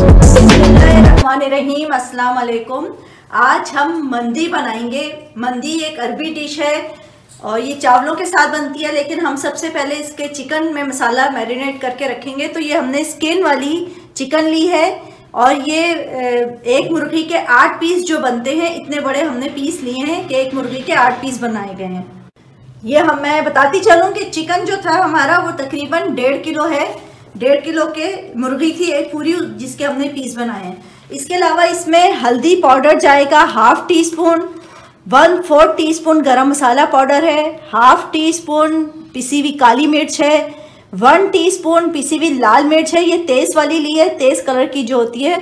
बिस्मिल्लाहिर्रहमानिर्रहीम, अस्सलाम वालेकुम। आज हम मंदी बनाएंगे। मंदी एक अरबी डिश है और ये चावलों के साथ बनती है, लेकिन हम सबसे पहले इसके चिकन में मसाला मैरिनेट करके रखेंगे। तो ये हमने स्किन वाली चिकन ली है और ये एक मुर्गी के 8 पीस जो बनते हैं, इतने बड़े हमने पीस लिए हैं कि एक मुर्गी के 8 पीस बनाए गए हैं। ये मैं बताती चलूँ कि चिकन जो था हमारा वो तकरीबन 1.5 किलो है। 1.5 किलो के मुर्गी थी एक पूरी, जिसके हमने पीस बनाए हैं। इसके अलावा इसमें हल्दी पाउडर जाएगा 1/2 टीस्पून, 1/4 टीस्पून गरम मसाला पाउडर है, 1/2 टीस्पून पिसी हुई काली मिर्च है, 1 टीस्पून पिसी हुई लाल मिर्च है। ये तेज़ वाली ली है, तेज़ कलर की जो होती है।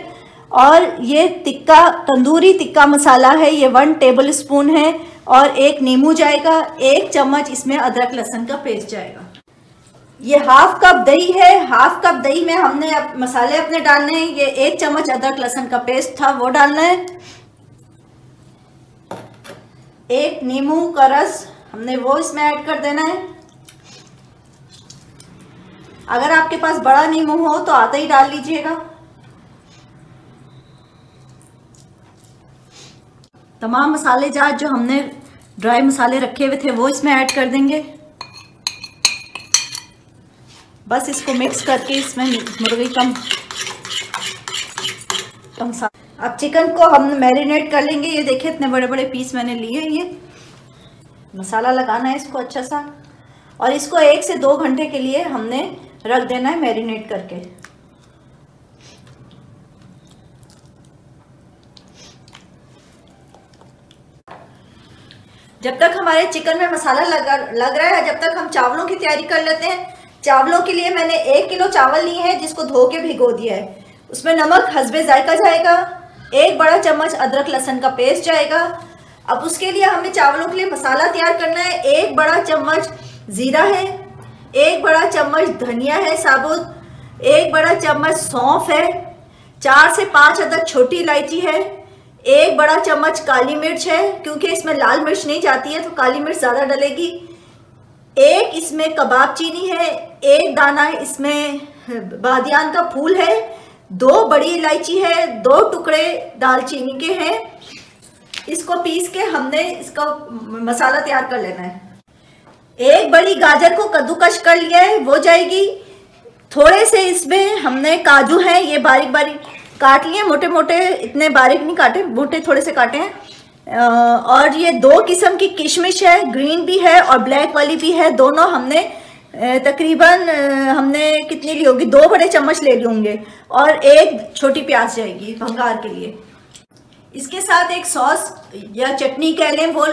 और ये तिक्का तंदूरी तिक्का मसाला है, ये 1 टेबल स्पून है। और एक नींबू जाएगा, 1 चम्मच इसमें अदरक लहसुन का पेस्ट जाएगा। ये 1/2 कप दही है, 1/2 कप दही में हमने मसाले अपने डालने हैं। ये 1 चम्मच अदरक लहसुन का पेस्ट था, वो डालना है। 1 नींबू का रस हमने वो इसमें ऐड कर देना है। अगर आपके पास बड़ा नींबू हो तो आधा ही डाल लीजिएगा। तमाम मसाले जात जो हमने ड्राई मसाले रखे हुए थे वो इसमें ऐड कर देंगे। बस इसको मिक्स करके इसमें मुर्गी कम अब चिकन को हम मैरिनेट कर लेंगे। ये देखिए इतने बड़े बड़े पीस मैंने लिए हैं। ये मसाला लगाना है इसको अच्छा सा, और इसको 1 से 2 घंटे के लिए हमने रख देना है मैरिनेट करके। जब तक हमारे चिकन में मसाला लग रहा है, जब तक हम चावलों की तैयारी कर लेते हैं। चावलों के लिए मैंने 1 किलो चावल लिए हैं, जिसको धो के भिगो दिया है। उसमें नमक हस्बे जायका जाएगा, 1 बड़ा चम्मच अदरक लहसुन का पेस्ट जाएगा। अब उसके लिए हमें चावलों के लिए मसाला तैयार करना है। 1 बड़ा चम्मच जीरा है, 1 बड़ा चम्मच धनिया है साबुत, 1 बड़ा चम्मच सौंफ है, 4 से 5 अदद छोटी इलायची है, 1 बड़ा चम्मच काली मिर्च है, क्योंकि इसमें लाल मिर्च नहीं जाती है तो काली मिर्च ज़्यादा डलेगी। 1 इसमें कबाब चीनी है, 1 दाना इसमें बादियान का फूल है, 2 बड़ी इलायची है, 2 टुकड़े दालचीनी के हैं। इसको पीस के हमने इसका मसाला तैयार कर लेना है। 1 बड़ी गाजर को कद्दूकश कर लिया है, वो जाएगी। थोड़े से इसमें हमने काजू हैं, ये बारीक बारीक काट लिए, मोटे मोटे, इतने बारीक नहीं काटे, मोटे थोड़े से काटे हैं। और ये 2 किस्म की किशमिश है, ग्रीन भी है और ब्लैक वाली भी है। दोनों हमने तकरीबन हमने कितनी ली होगी, 2 बड़े चम्मच ले लिए होंगे। और 1 छोटी प्याज जाएगी भंगार के लिए। इसके साथ एक सॉस या चटनी कह लें, वो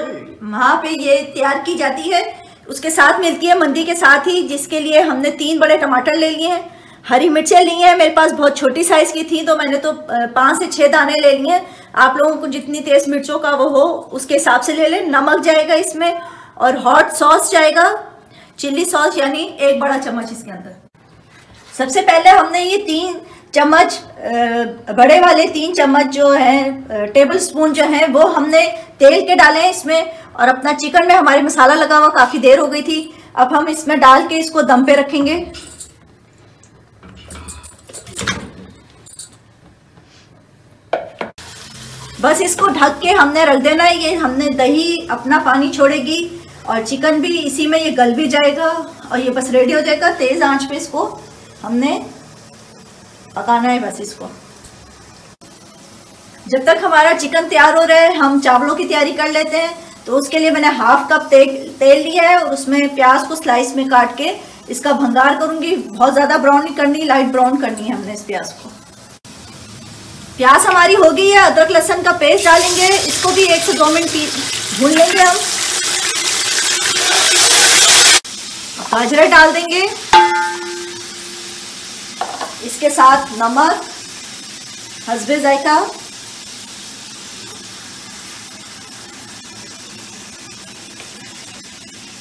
वहाँ पे ये तैयार की जाती है, उसके साथ मिलती है मंदी के साथ ही। जिसके लिए हमने 3 बड़े टमाटर ले लिए हैं, हरी मिर्चें ली हैं। मेरे पास बहुत छोटी साइज़ की थी तो मैंने तो 5 से 6 दाने ले लिए हैं। आप लोगों को जितनी तेज मिर्चों का वो हो उसके हिसाब से ले लें। नमक जाएगा इसमें, और हॉट सॉस जाएगा, चिल्ली सॉस, यानी 1 बड़ा चम्मच इसके अंदर। सबसे पहले हमने ये 3 चम्मच बड़े वाले 3 चम्मच जो हैं टेबल स्पून जो हैं, वो हमने तेल के डाले हैं इसमें। और अपना चिकन में हमारे मसाला लगा हुआ काफ़ी देर हो गई थी। अब हम इसमें डाल के इसको दम पे रखेंगे। बस इसको ढक के हमने रख देना है। ये हमने दही अपना पानी छोड़ेगी और चिकन भी इसी में ये गल भी जाएगा और ये बस रेडी हो जाएगा। तेज़ आंच पे इसको हमने पकाना है। बस इसको जब तक हमारा चिकन तैयार हो रहा है, हम चावलों की तैयारी कर लेते हैं। तो उसके लिए मैंने 1/2 कप तेल लिया है और उसमें प्याज को स्लाइस में काट के इसका भंगार करूँगी। बहुत ज़्यादा ब्राउन नहीं करनी, लाइट ब्राउन करनी है हमने इस प्याज को। प्याज हमारी हो गई है, अदरक लहसुन का पेस्ट डालेंगे, इसको भी 1 से 2 मिनट भून लेंगे हम। गाजर डाल देंगे, इसके साथ नमक हस्बे जायका,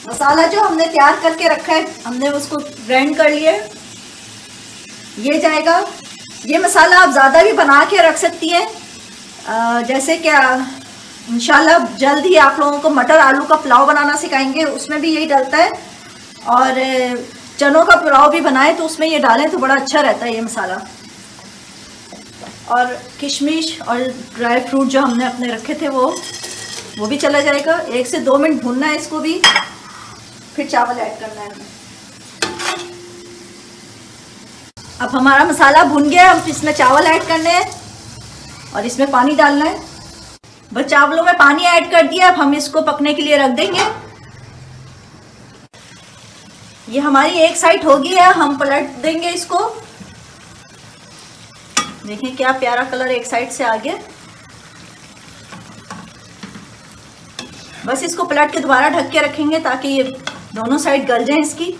मसाला जो हमने तैयार करके रखा है हमने उसको ग्राइंड कर लिया है, ये जाएगा। ये मसाला आप ज़्यादा भी बना के रख सकती हैं। जैसे कि इंशाल्लाह जल्द ही आप लोगों को मटर आलू का पुलाव बनाना सिखाएंगे, उसमें भी यही डलता है। और चनों का पुलाव भी बनाए तो उसमें ये डालें तो बड़ा अच्छा रहता है ये मसाला। और किशमिश और ड्राई फ्रूट जो हमने अपने रखे थे वो भी चला जाएगा। 1 से 2 मिनट भूनना है इसको भी, फिर चावल ऐड करना है हमें। अब हमारा मसाला भुन गया, अब इसमें चावल ऐड करने हैं और इसमें पानी डालना है। बस चावलों में पानी ऐड कर दिया, अब हम इसको पकने के लिए रख देंगे। ये हमारी एक साइड हो गई है, हम पलट देंगे इसको। देखें क्या प्यारा कलर एक साइड से आ गया। बस इसको पलट के दोबारा ढक के रखेंगे ताकि ये दोनों साइड गल जाए इसकी।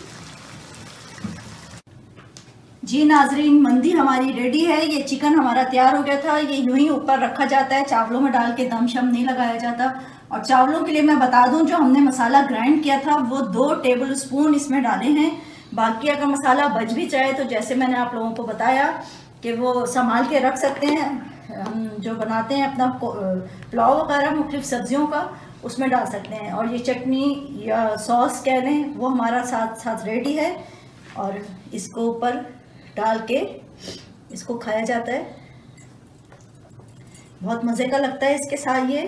जी नाजरीन, मंदी हमारी रेडी है। ये चिकन हमारा तैयार हो गया था। ये यूं ही ऊपर रखा जाता है, चावलों में डाल के दम शम नहीं लगाया जाता। और चावलों के लिए मैं बता दूं, जो हमने मसाला ग्राइंड किया था वो 2 टेबल स्पून इसमें डाले हैं। बाकी अगर मसाला बच भी जाए तो जैसे मैंने आप लोगों को बताया कि वो संभाल के रख सकते हैं। हम जो बनाते हैं अपना पुलाव वगैरह मुख्तलिफ सब्जियों का, उसमें डाल सकते हैं। और ये चटनी या सॉस कह लें, वो हमारा साथ साथ रेडी है। और इसको ऊपर डाल के इसको खाया जाता है, बहुत मज़े का लगता है इसके साथ ये।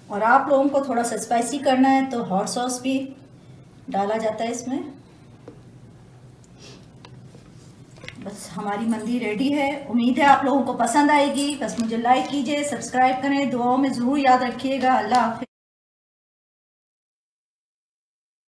और आप लोगों को थोड़ा सा स्पाइसी करना है तो हॉट सॉस भी डाला जाता है इसमें। बस हमारी मंदी रेडी है। उम्मीद है आप लोगों को पसंद आएगी। बस मुझे लाइक कीजिए, सब्सक्राइब करें, दुआओं में ज़रूर याद रखिएगा। अल्लाह हाफ़िज़।